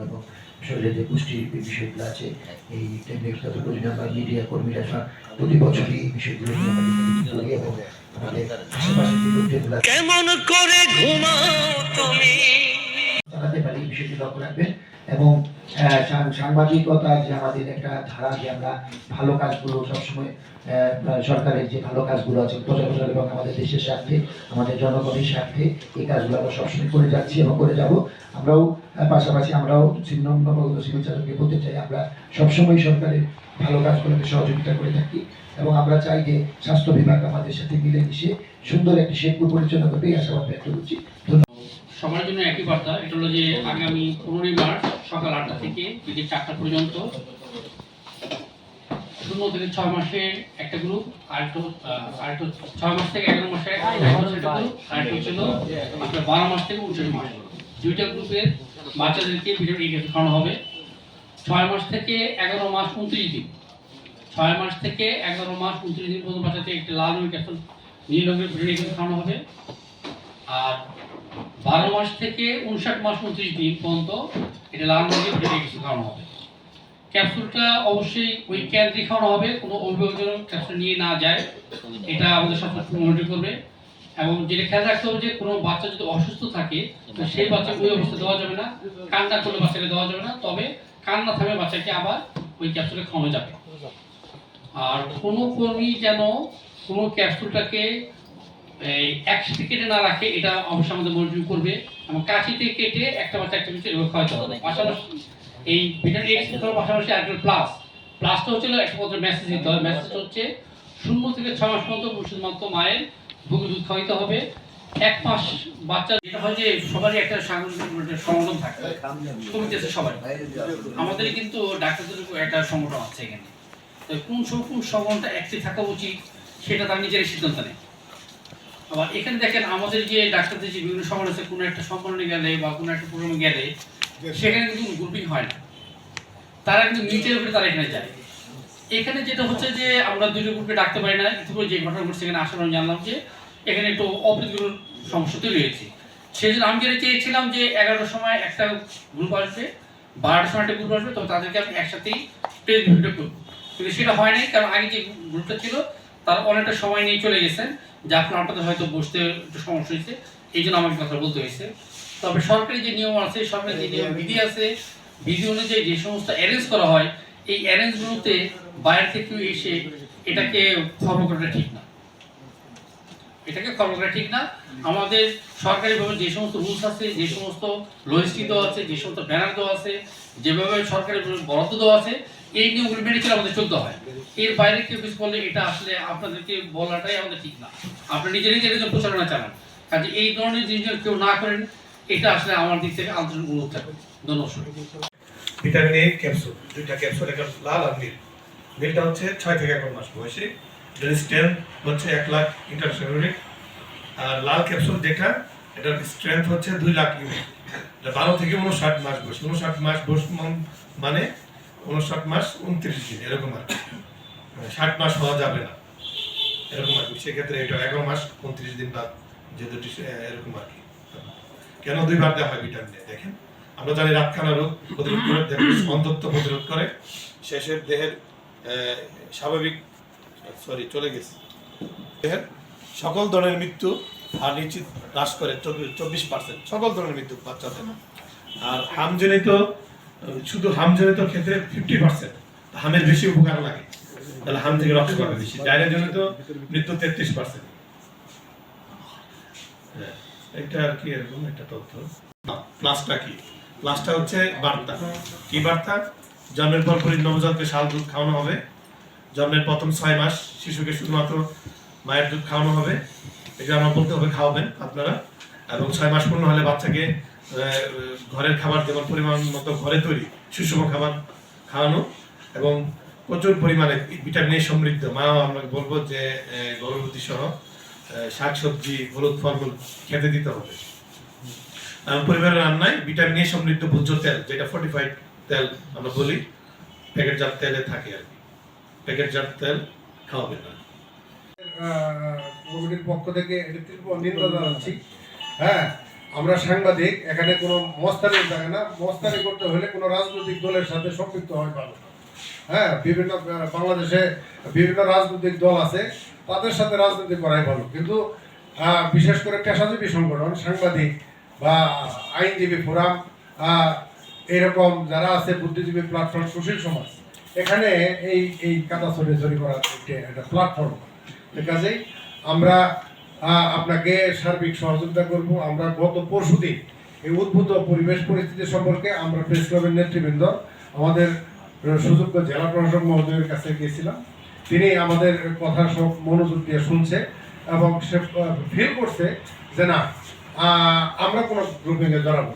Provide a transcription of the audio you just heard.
এবং শরীরে যে পুষ্টির বিষয়গুলো আছে এই টেকনিকটা তো করি না বা মিডিয়া কর্মীরা প্রতি বছরই এই বিষয়গুলো নিয়ে আমরা করি এবং আমাদের আশেপাশে যে লোকজনগুলো কেমন করে ঘুমাও তুমি চালাতে পারি বিষয়টি লক্ষ্য রাখবেন এবং সাংবাদিকতা যে আমাদের একটা ধারা যে আমরা ভালো কাজগুলো সবসময় সরকারের যে ভালো কাজগুলো আছে প্রচার এবং আমাদের দেশের স্বার্থে আমাদের জনগণের স্বার্থে এই কাজগুলো আমরা সবসময় করে যাচ্ছি এবং করে যাব। আমরাও পাশাপাশি আমরাও নবগত সিভিল সার্জনকে বলতে চাই আমরা সবসময় সরকারের ভালো কাজগুলোকে সহযোগিতা করে থাকি এবং আমরা চাই যে স্বাস্থ্য বিভাগ আমাদের সাথে মিলেমিশে সুন্দর একটি শেখপুর পরিচালনা করবে এই আশাবাদ ব্যক্ত করছি। সবার জন্য একই বার্তা, এটা হলো যে আগামী 15 মার্চ সকাল 8টা থেকে বিকেল 4টা পর্যন্ত 0 থেকে 6 মাসে একটা গ্রুপ, আর 6 মাস থেকে 11 মাসে একটা গ্রুপ, আর ছিল আপনার 12 মাস থেকে 29 মাস, দুইটা গ্রুপের বাচ্চাদেরকে ভিটামিন এ খাওয়ানো হবে। 6 মাস থেকে 11 মাস 29 দিন, 6 মাস থেকে 11 মাস 29 দিন পর্যন্ত বাচ্চাদের একটি লাল রঙের ক্যাপসুল নীল রঙের ভিটামিন এ খাওয়ানো হবে। আর 12 মাস থেকে 59 মাস 29 দিন পর্যন্ত এটা লাল রঙের ভিটামিন এ খাওয়ানো হবে। ক্যাপসুলটা অবশ্যই ওই কেন্দ্রে খাওয়ানো হবে, কোনো অভিভাবক যেন ক্যাপসুল নিয়ে না যায়, এটা আমাদের সবসময় মনিটর করবে। এবং যেটা খেয়াল রাখতে হবে যে কোনো বাচ্চা যদি অসুস্থ থাকে তো সেই বাচ্চাকে ওই অবস্থা দেওয়া যাবে না, কান্না করলে বাচ্চাকে দেওয়া যাবে না, তবে কান্না থামে বাচ্চাকে আবার ওই ক্যাপসুলে খাওয়ানো যাবে। আর কোনো কর্মী যেন কোনো ক্যাপসুলটাকে একসাথে কেটে না রাখে, এটা অবশ্যই আমাদের মনিটর করবে এবং কাঁচিতে কেটে একটা বাচ্চা একটা কিছু এভাবে খাওয়াতে হবে। পাশাপাশি এই ভিটামিন এক্স খাওয়ার পাশাপাশি একটা প্লাসটা হচ্ছে একটা পত্র মেসেজ দিতে হবে। মেসেজটা হচ্ছে 0 থেকে 6 মাস পর্যন্ত শুধুমাত্র মায়ের বুকে দুধ খাওয়াইতে হবে। 1 মাস বাচ্চা যেটা হয় যে সবারই একটা সংগঠন থাকে, কমিটি আছে সবাই, আমাদের কিন্তু ডাক্তারদের একটা সংগঠন আছে এখানে, তো কোন সংগঠনটা অ্যাক্টিভ থাকা উচিত সেটা তার নিজেরই সিদ্ধান্ত নেয়। আবার এখানে দেখেন আমাদের যে ডাক্তারদের যে বিভিন্ন সংগঠন আছে, কোনো একটা সম্মেলনে গেলে বা কোনো একটা প্রোগ্রামে গেলে সেখানে কিন্তু গ্রুপিং হয় না, তারা কিন্তু মিউচুয়াল করে তারা এখানে যায়। এখানে যেটা হচ্ছে যে আমরা দুটো গ্রুপে ডাকতে পারি না, ইতিপূর্বে যে ঘটনা ঘটছে এখানে আসার পর জানলাম যে এখানে একটু অপ্রীতিকর সমস্যা তৈরি হয়েছে। সেই জন্য আমি যেটা চেয়েছিলাম যে 11টার সময় একটা গ্রুপ আসবে, 12টার সময় একটা গ্রুপ আসবে, তো তাদেরকে আমি একসাথেই প্রেস ভিডিও করবো, কিন্তু সেটা হয় নাই, কারণ আগে যে গ্রুপটা ছিল তারা অনেকটা সময় নিয়ে চলে গেছেন, যার ফলে আপনাদের হয়তো বসতে একটু সমস্যা হয়েছে, এই জন্য আমাকে কথা বলতে হয়েছে। তবে সরকারি যে নিয়ম আছে, সরকারি যে নিয়ম বিধি আছে, বিধি অনুযায়ী যে সমস্ত অ্যারেঞ্জ করা হয়, এই অ্যারেঞ্জগুলোতে বাইরে থেকে এসে এটাকে খবর করাটা ঠিক না, আমাদের সরকারিভাবে যে সমস্ত রুলস আছে, যে সমস্ত লজিস্টিক দেওয়া আছে, যে সমস্ত ব্যানার দেওয়া আছে, যেভাবে সরকারের বরাদ্দ দেওয়া আছে, এই নিয়মগুলো মেনে চলে আমাদের চলতে হয়। এর বাইরে কেউ কিছু বললে এটা আসলে আপনাদেরকে বলাটাই আমাদের ঠিক না, আপনারা নিজেরাই প্রচারণা চালান, কাজে এই ধরনের জিনিস কেউ না করেন, এটা আসলে আমার দিক থেকে আলোচনা অনুরোধ থাকবে। ধন্যবাদ। ভিটামিন এ ক্যাপসুল, দুইটা ক্যাপসুল, একটা লাল আর নীল। নীলটা হচ্ছে 6 থেকে 11 মাস বয়সী, স্ট্রেংথ হচ্ছে 1 লাখ ইন্টারন্যাশনাল ইউনিট। আর লাল ক্যাপসুল যেটা, এটার স্ট্রেংথ হচ্ছে 2 লাখ ইউনিট। 12 থেকে 59 মাস বয়স, 59 মাস বয়স মানে 59 মাস 29 দিন এরকম আর কি, 60 মাস হওয়া যাবে না এরকম আর কি। সেক্ষেত্রে এটা 11 মাস 29 দিন বাদ যে দুটি এরকম আর কি। কেন 2 বার দেওয়া হয় ভিটামিন এ? দেখেন, আমরা জানি রাতকানা রোগ প্রতিরোধ করে, অন্ধত্ব প্রতিরোধ করে, শেষের দেহের স্বাভাবিক দেহের সকল ধরনের মৃত্যু আর নিশ্চিত হ্রাস করে 24%, সকল ধরনের মৃত্যু বাচ্চাদের। আর শুধু হামজনিত ক্ষেত্রে 50%, হামের বেশি উপকার লাগে, তাহলে হাম থেকে রক্ষা পাবে বেশি। ডায়রিয়া জনিত মৃত্যু 33%। এটা আর কি এরকম একটা তথ্য। প্লাসটা কি? প্লাসটা হচ্ছে বার্তা। কি বার্তা? জন্মের পর নবজাতকে শাল দুধ খাওয়ানো হবে, জন্মের প্রথম 6 মাস শিশুকে শুধুমাত্র মায়ের দুধ খাওয়ানো হবে, এটা আমার বলতে হবে খাওয়াবেন আপনারা। এবং 6 মাস পূর্ণ হলে বাচ্চাকে ঘরের খাবার, যেমন পরিমাণ মতো ঘরে তৈরি সুষম খাবার খাওয়ানো, এবং প্রচুর পরিমাণে ভিটামিন এ সমৃদ্ধ, মা আমরা বলবো যে গর্ভবতী সহ শাকসবজি, হলুদ ফলমূল খেতে দিতে হবে। পরিবারের রান্নায় ভিটামিন এ সমৃদ্ধ ভোজ্য তেল, যেটা ফর্টিফাইড তেল আমরা বলি, প্যাকেটজাত তেলে থাকে আর কি, প্যাকেটজাত তেল খাওয়াবে না। কমিটির পক্ষ থেকে নিন্দা জানাচ্ছি। হ্যাঁ, আমরা সাংবাদিক, এখানে কোনো মস্তানি থাকে না। মস্তানি করতে হলে কোনো রাজনৈতিক দলের সাথে সম্পৃক্ত হয় ভালো। হ্যাঁ, বিভিন্ন বাংলাদেশে বিভিন্ন রাজনৈতিক দল আছে, তাদের সাথে রাজনীতি করাই ভালো। কিন্তু বিশেষ করে পেশাজীবী সংগঠন, সাংবাদিক বা আইনজীবী ফোরাম, এরকম যারা আছে, বুদ্ধিজীবী প্ল্যাটফর্ম, সুশীল সমাজ, এখানে এই কাদা ছড়ি করার একটা প্ল্যাটফর্ম। কাজেই আমরা আপনাকে সার্বিক সহযোগিতা করব। আমরা গত পরশুদিন এই উদ্ভূত পরিবেশ পরিস্থিতি সম্পর্কে আমরা প্রেস ক্লাবের নেতৃবৃন্দ আমাদের সুযোগ্য জেলা প্রশাসক মহোদয়ের কাছে গিয়েছিলাম। তিনি আমাদের কথা সব মনোযোগ দিয়ে শুনছে এবং সে ফিল করছে যে না, আমরা কোনো গ্রুপিংয়ে জড়াবো।